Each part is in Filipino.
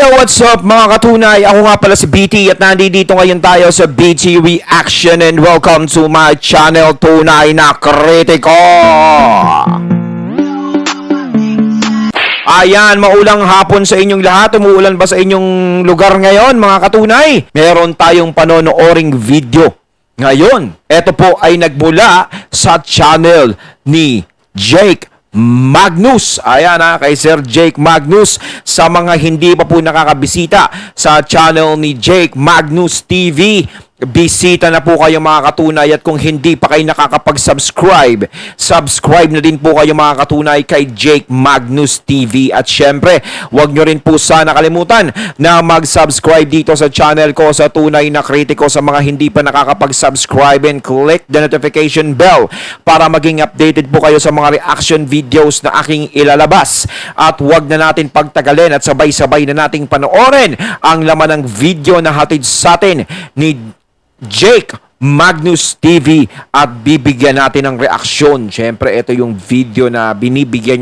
What's up mga katunay? Ako nga pala si BT at nandito ngayon tayo sa BT Reaction and welcome to my channel, Tunay na Kritiko! Ayan, maulang hapon sa inyong lahat. Umuulan ba sa inyong lugar ngayon mga katunay? Meron tayong panonooring video ngayon. Ito po ay nagmula sa channel ni Jake Magnus. Ayan kay Sir Jake Magnus. Sa mga hindi pa po nakakabisita sa channel ni Jake Magnus TV, bisita na po kayo mga katunay, at kung hindi pa kayo nakakapag-subscribe, subscribe na din po kayo mga katunay kay Jake Magnus TV. At syempre, huwag nyo rin po sana kalimutan na mag-subscribe dito sa channel ko sa Tunay na Kritiko sa mga hindi pa nakakapag-subscribe, and click the notification bell para maging updated po kayo sa mga reaction videos na aking ilalabas. At huwag na natin pagtagalin at sabay-sabay na nating panoorin ang laman ng video na hatid sa atin ni Jake Magnus TV at bibigyan natin ng reaksyon. Siyempre, ito yung video na binibigyan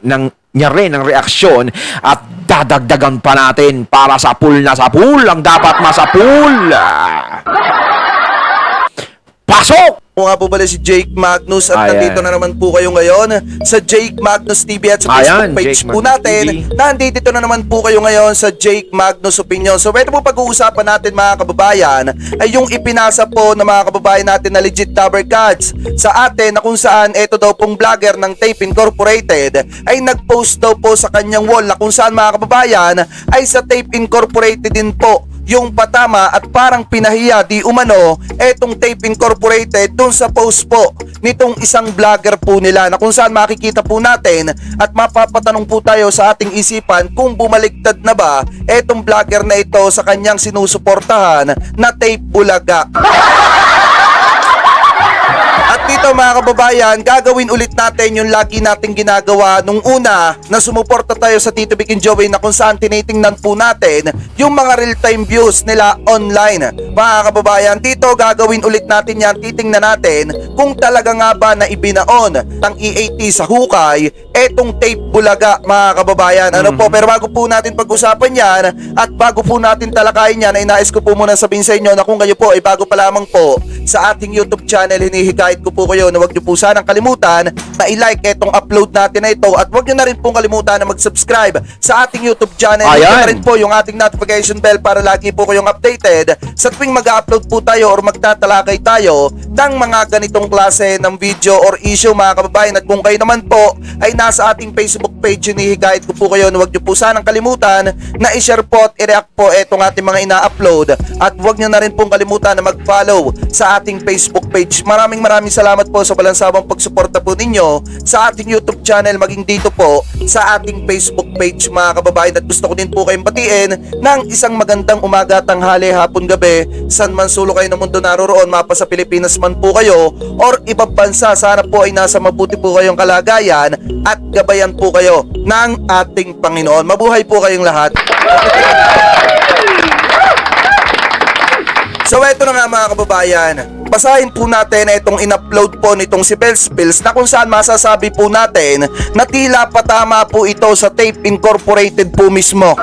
niya rin ng reaksyon at dadagdagan pa natin para sa pool na sa pool ang dapat masapul. Pasok! Ako nga po pala si Jake Magnus at nandito na naman po kayo ngayon sa Jake Magnus TV at sa Facebook page Jake po Magnus natin. TV. Nandito na naman po kayo ngayon sa Jake Magnus Opinion. So ito po pag-uusapan natin mga kababayan ay yung ipinasa po ng mga kababayan natin na legit Tower Cats sa atin, na kung saan ito daw pong vlogger ng Tape Incorporated ay nag-post daw po sa kanyang wall na kung saan mga kababayan ay sa Tape Incorporated din po yung patama at parang pinahiya di umano etong Tape Incorporated dun sa post po nitong isang vlogger po nila, na kung saan makikita po natin at mapapatanong po tayo sa ating isipan kung bumaligtad na ba etong vlogger na ito sa kanyang sinusuportahan na Tape Bulaga. At dito mga kababayan, gagawin ulit natin yung lagi nating ginagawa nung una na sumuporta tayo sa Tito Vic and Joey, na kung saan tinitingnan po natin yung mga real-time views nila online. Mga kababayan, dito gagawin ulit natin yan. Titingnan natin kung talaga nga ba na ibinaon ng EAT sa hukay etong Tape Bulaga mga kababayan. Ano po, pero bago po natin pag-usapan yan at bago po natin talakayin yan, ay nais ko po muna sabihin sa inyo na kung kayo po ay bago pa lamang po sa ating YouTube channel, hinihikayat ko po kayo na huwag nyo po sanang kalimutan na i-like etong upload natin na ito, at huwag nyo na rin pong kalimutan na mag-subscribe sa ating YouTube channel. Hit na rin po yung ating notification bell para lagi po kayong updated sa tuwing mag-upload po tayo or magtatalakay tayo ng mga ganitong klase ng video or issue mga kababayan. At kung kayo naman po ay nasa ating Facebook page, hinihikayat ko po kayo na huwag nyo po sanang kalimutan na i-share po at i-react po etong ating mga ina-upload, at huwag nyo na rin pong kalimutan na mag-follow sa ating Facebook page. Maraming salamat po sa balansabang pagsuporta po ninyo sa ating YouTube channel, maging dito po sa ating Facebook page mga kababayan. At gusto ko din po kayong batiin ng isang magandang umaga, tanghali, hapon, gabi, saan man sulok kayo ng mundo naroroon, mapa sa Pilipinas man po kayo or ibang bansa. Sana po ay nasa mabuti po kayong kalagayan at gabayan po kayo ng ating Panginoon. Mabuhay po kayong lahat. So eto na nga mga kababayan, basahin po natin itong in-upload po nitong si Bells Pills, na kung saan masasabi po natin na tila patama po ito sa Tape Incorporated po mismo.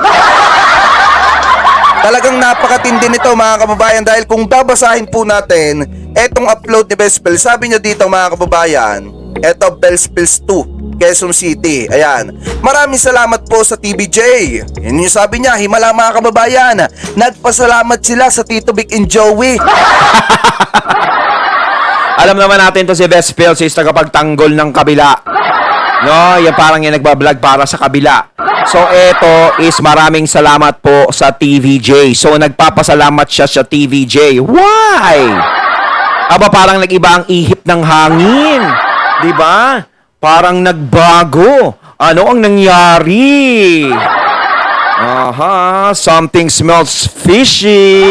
Talagang napakatindi nito mga kababayan, dahil kung babasahin po natin etong upload ni Bells Pills, sabi niya dito mga kababayan, eto Bells Pills 2 Quezon City. Ayan. Maraming salamat po sa TVJ. Yun yung sabi niya, himala mga kababayan. Nagpasalamat sila sa Tito Vic and Joey. Alam naman natin to si Best Pills is tagapagtanggol ng kabila. No, yan parang yung nagbablog para sa kabila. So ito is maraming salamat po sa TVJ. So nagpapasalamat siya sa TVJ. Why? Aba, parang nag-iba ang ihip ng hangin. 'Di ba? Parang nagbago. Ano ang nangyari? Aha, something smells fishy.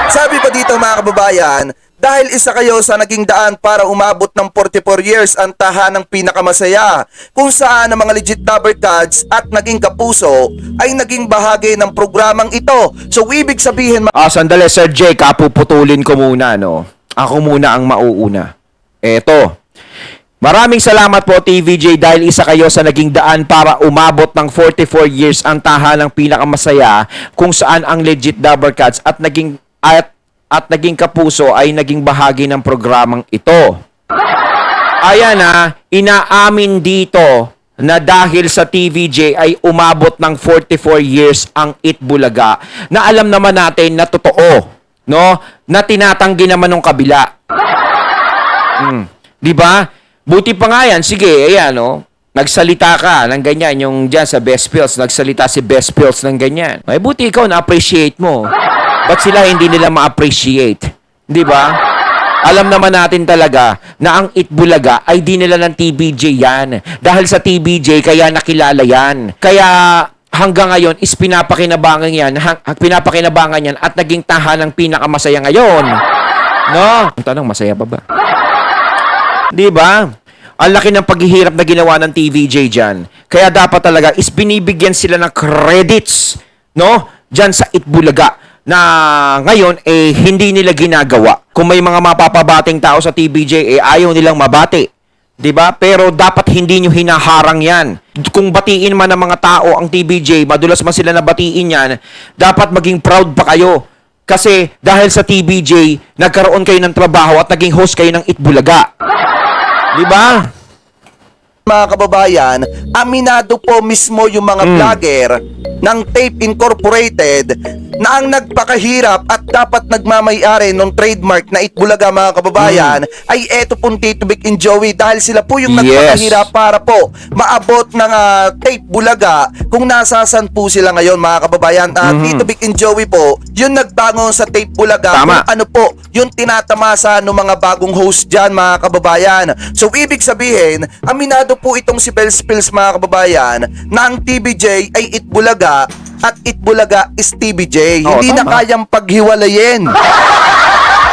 Sabi pa dito mga kababayan, dahil isa kayo sa naging daan para umabot ng 44 years ang tahanang pinakamasaya, kung saan ang mga legit Tower Cats at naging kapuso ay naging bahagi ng programang ito. So ibig sabihin Sandali Sir Jake, puputulin ko muna, no? Ako muna ang mauuna. Eto, Maraming salamat po TVJ dahil isa kayo sa naging daan para umabot ng 44 years ang tahalang pinakamasaya kung saan ang legit Dabber Cats at naging kapuso ay naging bahagi ng programang ito. Ayan na, inaamin dito na dahil sa TVJ ay umabot ng 44 years ang Itbulaga na alam naman natin na totoo, no? Na tinatanggi naman ng kabila. Di ba? Buti pa nga yan, sige, ayan, no? Nagsalita ka ng ganyan, yung dyan sa Best Pills, nagsalita si Best Pills ng ganyan. May buti ikaw na-appreciate mo. Ba't sila hindi nila ma-appreciate? Di ba? Alam naman natin talaga na ang Itbulaga ay di nila ng TVJ yan. Dahil sa TVJ, kaya nakilala yan. Kaya hanggang ngayon is pinapakinabangan yan at naging tahanang pinakamasaya ngayon. No? Ang tanong, masaya pa ba? Di ba? Ang laki ng paghihirap na ginawa ng TVJ dyan. Kaya dapat talaga is binibigyan sila ng credits, no? Dyan sa Itbulaga na ngayon hindi nila ginagawa. Kung may mga mapapabating tao sa TVJ ayaw nilang mabati. 'Di ba? Pero dapat hindi nyo hinaharang 'yan. Kung batiin man ng mga tao ang TVJ, madulas man sila nabatiin 'yan, dapat maging proud pa kayo. Kasi dahil sa TVJ, nagkaroon kayo ng trabaho at naging host kayo ng Itbulaga. 'Di ba? Mga kababayan, aminado po mismo yung mga vlogger ng Tape Incorporated na ang nagpakahirap at dapat nagmamay-ari ng trademark na Itbulaga, mga kababayan, ay eto pong Tito Vic and Joey dahil sila po yung nagpakahirap para po maabot ng Tape Bulaga kung nasasan po sila ngayon, mga kababayan. Tito Vic and Joey po, yung nagbangon sa Tape Bulaga, Tama. kung ano po yung tinatamasa ng mga bagong host dyan, mga kababayan. So, ibig sabihin, aminado po itong si Bells Pills, mga kababayan, na ang TVJ ay Itbulaga at Itbulaga is TVJ. Oo, Hindi na tama. kayang paghiwalayin.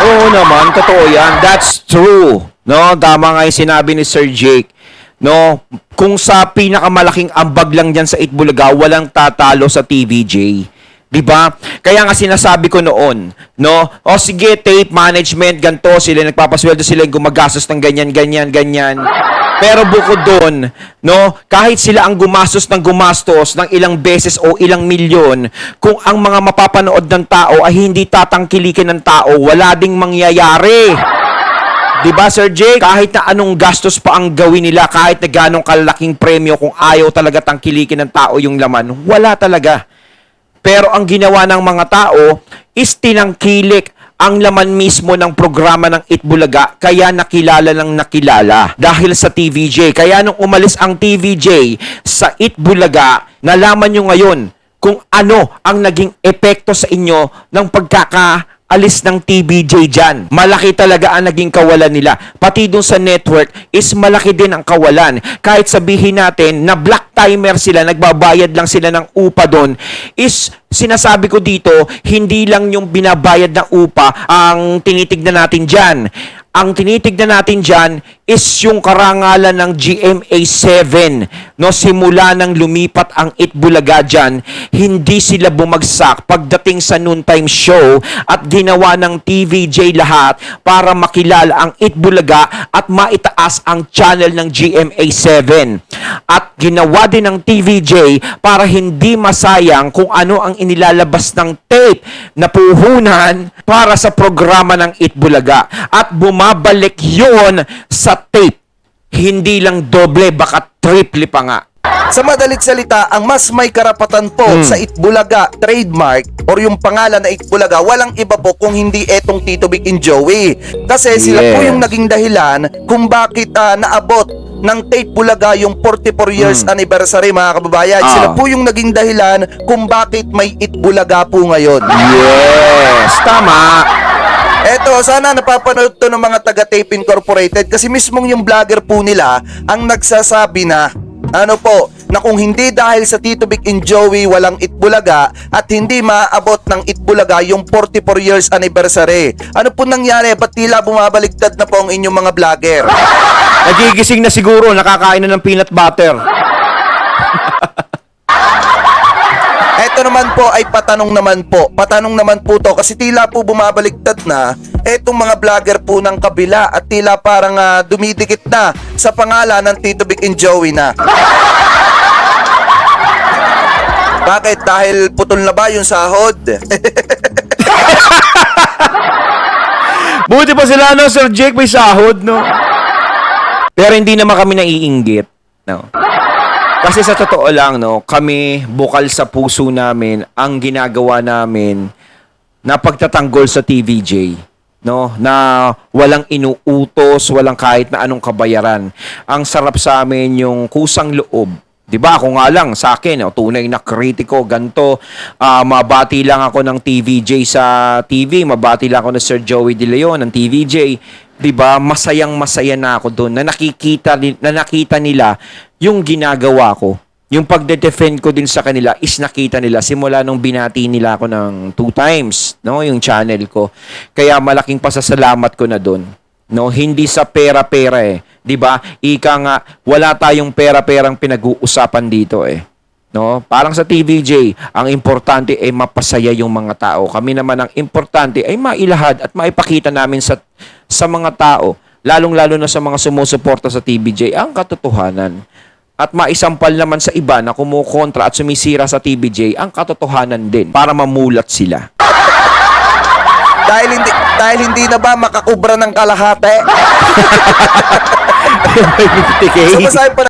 Oo naman, totoo yan. That's true. No, tama nga yung sinabi ni Sir Jake. No, kung sa pinakamalaking ambag lang diyan sa Itbulaga, walang tatalo sa TVJ. 'Di ba? Kaya nga sinasabi ko noon, no? O sige, tape management ganto, sila nagpapasweldo, sila yung gumagastos ng ganyan. Pero bukod doon, no, kahit sila ang gumastos ng ilang beses o ilang milyon, kung ang mga mapapanood ng tao ay hindi tatangkilikin ng tao, wala ding mangyayari. 'Di ba, Sir Jake? Kahit na anong gastos pa ang gawin nila, kahit na ganong kalaking premyo, kung ayaw talaga tangkilikin ng tao yung laman, wala talaga. Pero ang ginawa ng mga tao is tinangkilik ang laman mismo ng programa ng Itbulaga, kaya nakilala ng nakilala dahil sa TVJ. Kaya nung umalis ang TVJ sa Itbulaga, nalaman nyo ngayon kung ano ang naging epekto sa inyo ng pagkakaalis ng TVJ dyan. Malaki talaga ang naging kawalan nila. Pati dun sa network is malaki din ang kawalan. Kahit sabihin natin na black timer sila, nagbabayad lang sila ng upa doon, is sinasabi ko dito, hindi lang yung binabayad na upa ang tinitignan natin dyan. Ang tinitignan natin dyan is yung karangalan ng GMA7. No, simula nang lumipat ang Itbulaga dyan, hindi sila bumagsak pagdating sa noontime show at ginawa ng TVJ lahat para makilala ang Itbulaga at maitaas ang channel ng GMA7. At ginawa din ng TVJ para hindi masayang kung ano ang inilalabas ng tape na puhunan para sa programa ng Itbulaga. At bumabalik yon sa tape. Hindi lang doble, baka triple pa nga. Sa madalit salita, ang mas may karapatan po sa Itbulaga trademark or yung pangalan na Itbulaga, walang iba po kung hindi etong Tito Vic and Joey. Kasi sila po yung naging dahilan kung bakit naabot ng Tape Bulaga yung 44 years anniversary, mga kababayan. Sila po yung naging dahilan kung bakit may Itbulaga po ngayon. Yes, tama. Eto, sana napapanood to ng mga taga Tape Incorporated kasi mismong yung vlogger po nila ang nagsasabi na na kung hindi dahil sa Tito Vic and Joey walang Itbulaga at hindi maaabot ng Itbulaga yung 44 years anniversary. Ano po nangyari? Ba't tila bumabaligtad na po ang inyong mga vlogger? Nagigising na siguro, nakakain na ng peanut butter. Eto naman po ay patanong naman po. Patanong naman po to kasi tila po bumabaliktad na etong mga vlogger po ng kabila at tila parang dumidikit na sa pangalan ng Tito Vic and Joey na. Bakit? Dahil putol na ba yung sahod? Buti pa sila, no, Sir Jake, may sahod, no? Pero hindi naman kami naiinggit, no? Kasi sa totoo lang, no, kami, bukal sa puso namin, ang ginagawa namin na pagtatanggol sa TVJ, no, na walang inuutos, walang kahit na anong kabayaran. Ang sarap sa amin yung kusang loob. 'Di ba? Ako nga lang sa akin, tunay na kritiko, ganto. Mabati lang ako ng TVJ sa TV, mabati lang ako ng Sir Joey De Leon ng TVJ. 'Di ba? Masayang-masaya na ako doon na nakita nila yung ginagawa ko. Yung pagde-defend ko din sa kanila is nakita nila simula nung binati nila ako ng 2 times, no, yung channel ko. Kaya malaking pasasalamat ko na doon. No, hindi sa pera-pera eh. 'Di ba? Ika nga, wala tayong pera-perang pinag-uusapan dito eh. No? Parang sa TVJ, ang importante ay mapasaya yung mga tao. Kami naman ang importante ay mailahad at maipakita namin sa mga tao, lalong-lalo na sa mga sumusuporta sa TVJ, ang katotohanan. At maisampal naman sa iba na kumukontra at sumisira sa TVJ ang katotohanan din para mamulat sila. dahil hindi na ba makakubra ng kalahati? So basahin pa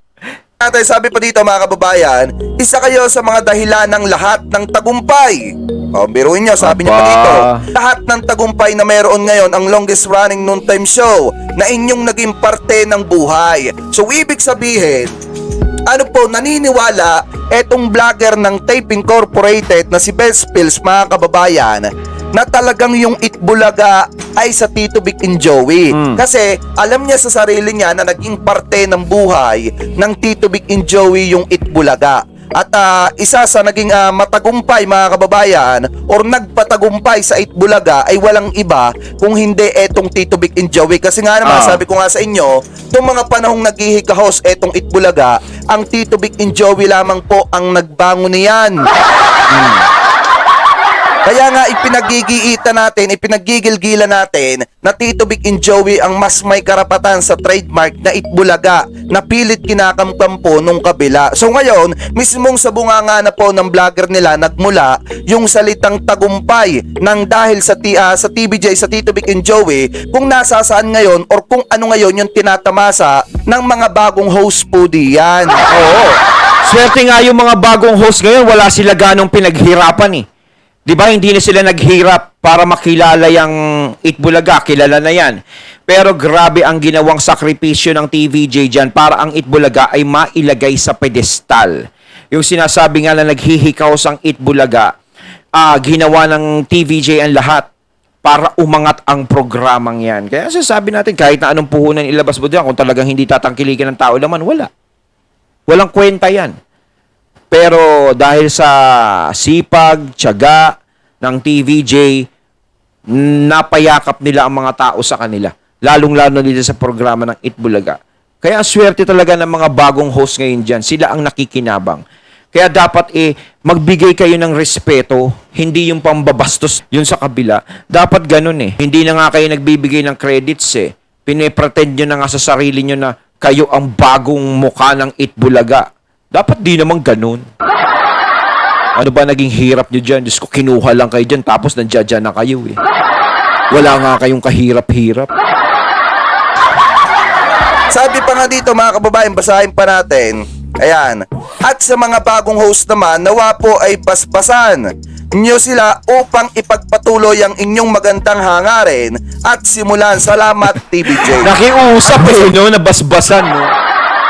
natin, sabi pa dito mga kababayan, isa kayo sa mga dahilan ng lahat ng tagumpay. Biruin nyo, sabi niya pa dito, lahat ng tagumpay na meron ngayon ang longest running noontime show na inyong naging parte ng buhay. So ibig sabihin, ano po, naniniwala etong vlogger ng Tape Incorporated na si Best Pills, mga kababayan, na talagang yung Itbulaga ay sa Tito Vic and Joey. Kasi alam niya sa sarili niya na naging parte ng buhay ng Tito Vic and Joey yung Itbulaga. At isa sa naging matagumpay, mga kababayan, or nagpatagumpay sa Itbulaga ay walang iba kung hindi etong Tito Vic and Joey. Kasi nga naman, sabi ko nga sa inyo, itong mga panahong naghihikahos etong Itbulaga, ang Tito Vic and Joey lamang po ang nagbangon niyan. Kaya nga ipinagigiita natin, ipinagigilgila natin na Tito Vic and Joey ang mas may karapatan sa trademark na Itbulaga na pilit kinakamkam po nung kabila. So ngayon, mismong sa bunganga na po ng vlogger nila nagmula yung salitang tagumpay ng dahil sa TVJ, sa Tito Vic and Joey, kung nasasaan ngayon or kung ano ngayon yung tinatamasa ng mga bagong host po diyan. Oo. Swerte nga yung mga bagong host ngayon, wala sila ganong pinaghirapan eh. 'Di ba, hindi na sila naghirap para makilala yung Itbulaga, kilala na yan. Pero grabe ang ginawang sakripisyo ng TVJ dyan para ang Itbulaga ay mailagay sa pedestal. Yung sinasabi nga na naghihikaos ang Itbulaga, ginawa ng TVJ ang lahat para umangat ang programang yan. Kaya sasabi natin, kahit na anong puhunan ilabas mo diyan, kung talagang hindi tatangkilikin ng tao naman, wala. Walang kwenta yan. Pero dahil sa sipag, tiyaga ng TVJ, napayakap nila ang mga tao sa kanila. Lalong-lalo dito sa programa ng Itbulaga. Kaya ang swerte talaga ng mga bagong host ngayon dyan. Sila ang nakikinabang. Kaya dapat magbigay kayo ng respeto, hindi yung pambabastos yun sa kabila. Dapat ganun eh. Hindi na nga kayo nagbibigay ng credits eh. Pinepretend nyo na nga sa sarili nyo na kayo ang bagong mukha ng Itbulaga. Dapat di naman ganun. Ano ba naging hirap nyo dyan? Diyos ko, kinuha lang kayo dyan, tapos nandiyan na kayo eh. Wala nga kayong kahirap-hirap. Sabi pa nga dito mga kababayan, basahin pa natin. Ayan. At sa mga bagong host naman, nawa po ay basbasan nyo sila upang ipagpatuloy ang inyong magandang hangarin at simulan. Salamat, TVJ. Nakiusap eh, no? Nabasbasan, no?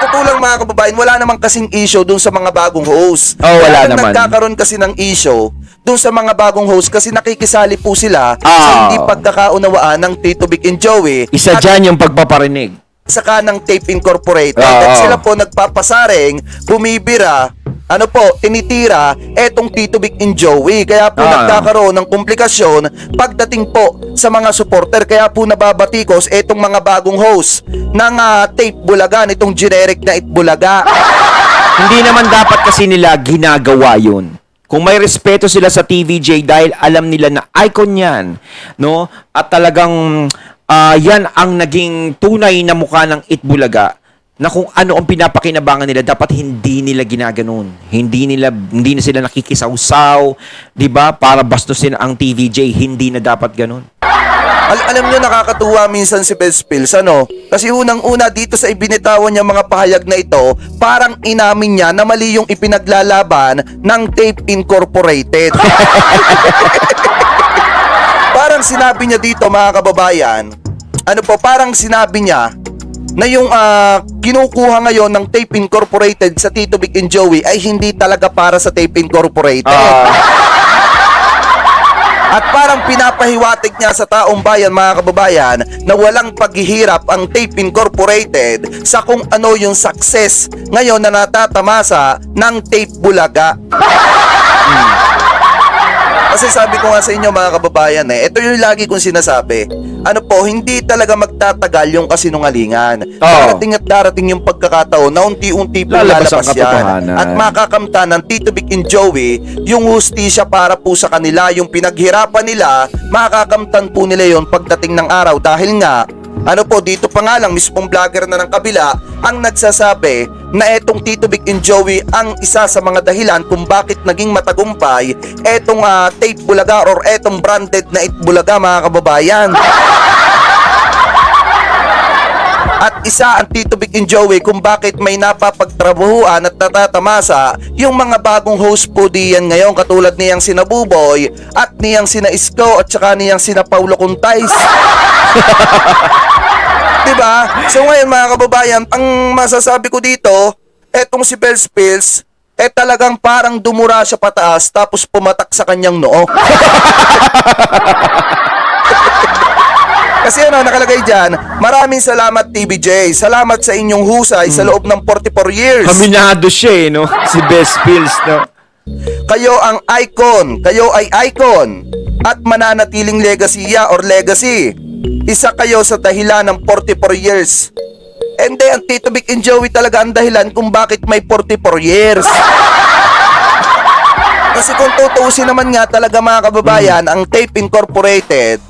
Tutulang mga kababayan, wala namang kasing issue dun sa mga bagong host. Wala naman. Nagkakaroon kasi ng issue dun sa mga bagong host kasi nakikisali po sila sa hindi pagkakaunawaan ng Tito Vic and Joey. Isa dyan yung pagpaparinig. Saka ng Tape Incorporated. At sila po nagpapasaring, bumibira, tinitira etong Tito Vic and Joey. Kaya po nagkakaroon ng komplikasyon pagdating po sa mga supporter. Kaya po nababatikos etong mga bagong host ng Tape Bulaga, nitong generic na Itbulaga. Hindi naman dapat kasi nila ginagawa yun. Kung may respeto sila sa TVJ dahil alam nila na icon yan, no? At talagang yan ang naging tunay na mukha ng Itbulaga, na kung ano ang pinapakinabangan nila, dapat hindi nila ginaganon. Hindi na sila nakikisawsaw, 'di ba? Para bastusin ang TVJ, hindi na dapat ganon. Alam nyo, nakakatuwa minsan si Best Pills, ano? Kasi unang-una dito sa ibinitawan niya mga pahayag na ito, parang inamin niya na mali yung ipinaglalaban ng Tape Incorporated. Parang sinabi niya dito, mga kababayan, parang sinabi niya na yung kinukuha ngayon ng Tape Incorporated sa Tito Vic and Joey ay hindi talaga para sa Tape Incorporated. At parang pinapahiwatig niya sa taong bayan, mga kababayan, na walang paghihirap ang Tape Incorporated sa kung ano yung success ngayon na natatamasa ng Tape Bulaga. Kasi sabi ko nga sa inyo, mga kababayan, ito yung lagi kong sinasabi. Hindi talaga magtatagal yung kasinungalingan. Darating at darating yung pagkakataon na unti-unti po Lalabas ang lalabas yan. katotohanan. At makakamta ng Tito Vic and Joey yung hustisya para po sa kanila, yung pinaghirapan nila, makakamtan po nila yon pagdating ng araw. Dahil nga, dito pa nga lang, mismong vlogger na ng kabila ang nagsasabi na etong Tito Vic and Joey ang isa sa mga dahilan kung bakit naging matagumpay etong Tape Bulaga or etong branded na Itbulaga, mga kababayan. At isa ang Tito Vic and Joey kung bakit may napapagtrabahuan at natatamasa yung mga bagong host po diyan ngayon, katulad niyang sina Buboy at niyang sina Isko at saka niyang sina Paulo Contais. Diba? So ngayon, mga kababayan, ang masasabi ko dito, etong si Bells Pills, talagang parang dumura siya pataas tapos pumatak sa kanyang noo. Kasi nakalagay dyan, maraming salamat TVJ. Salamat sa inyong husay sa loob ng 44 years. Aminado siya, no? Si Best Pills, no? Kayo ang icon. Kayo ay icon. At mananatiling legacy or legacy. Isa kayo sa dahilan ng 44 years. And then, ang Tito Vic and Joey talaga ang dahilan kung bakit may 44 years. Kasi kung tutuusin naman nga talaga, mga kababayan, ang Tape Incorporated,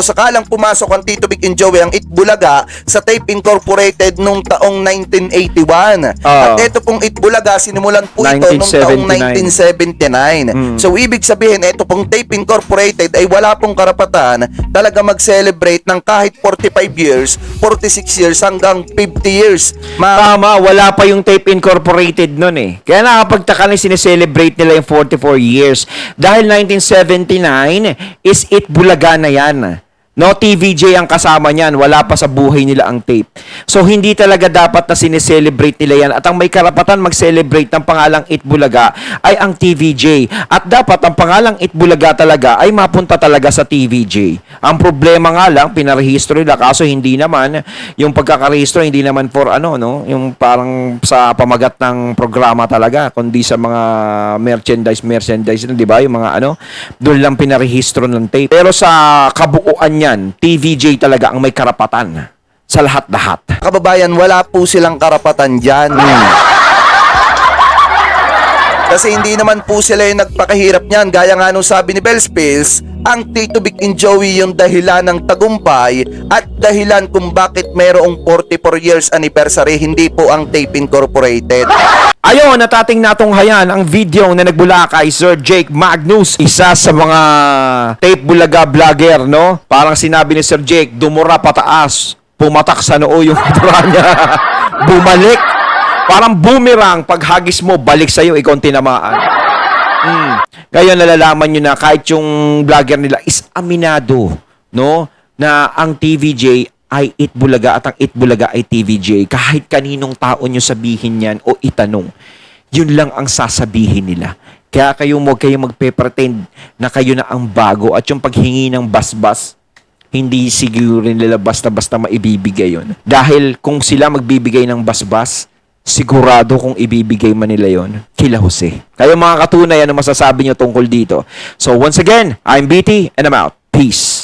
sakalang pumasok ang Tito Vic and Joey, ang Itbulaga, sa Tape Incorporated nung taong 1981. At ito pong Itbulaga, sinimulan po ito nung taong 1979. So, ibig sabihin, ito pong Tape Incorporated ay wala pong karapatan talaga mag-celebrate ng kahit 45 years, 46 years, hanggang 50 years. Tama, wala pa yung Tape Incorporated nun eh. Kaya nakapagtaka na sineselebrate nila yung 44 years. Dahil 1979 is Itbulaga na yan. No, TVJ ang kasama niyan. Wala pa sa buhay nila ang tape. So, hindi talaga dapat na sineselebrate nila yan. At ang may karapatan mag-celebrate ng pangalang Itbulaga ay ang TVJ. At dapat ang pangalang Itbulaga talaga ay mapunta talaga sa TVJ. Ang problema nga lang, pinarehistro nila. Kaso hindi naman, yung pagkakarehistro, hindi naman for yung parang sa pamagat ng programa talaga, kundi sa mga merchandise, di ba? Yung mga doon lang pinarehistro ng tape. Pero sa kabuuan yan, TVJ talaga ang may karapatan sa lahat-lahat. Kababayan, wala po silang karapatan dyan. Kasi hindi naman po sila yung nagpakahirap niyan. Gaya nga nung sabi ni Bells Pills, ang Tito Vic and Joey yung dahilan ng tagumpay at dahilan kung bakit mayroong 44 years anniversary, hindi po ang Tape Incorporated. Ayon, natating natunghayan ang video na nagbula kay Sir Jake Magnus, isa sa mga Tape Bulaga vlogger, no? Parang sinabi ni Sir Jake, dumura pataas, pumatak sa noo yung dura niya. Bumalik. Parang boomerang, paghagis mo, balik sa'yo, ikaw ang tinamaan. Ngayon, nalalaman nyo na kahit yung vlogger nila is aminado, no? Na ang TVJ ay Itbulaga at ang Itbulaga ay TVJ. Kahit kaninong tao nyo sabihin yan o itanong, yun lang ang sasabihin nila. Kaya huwag kayong magpe-pretend na kayo na ang bago at yung paghingi ng basbas, hindi siguro nila basta-basta maibibigay yun. Dahil kung sila magbibigay ng basbas, sigurado kung ibibigay man nila yon kila Jose. Kayo mga katunay, ano masasabi nyo tungkol dito? So once again, I'm BT and I'm out. Peace.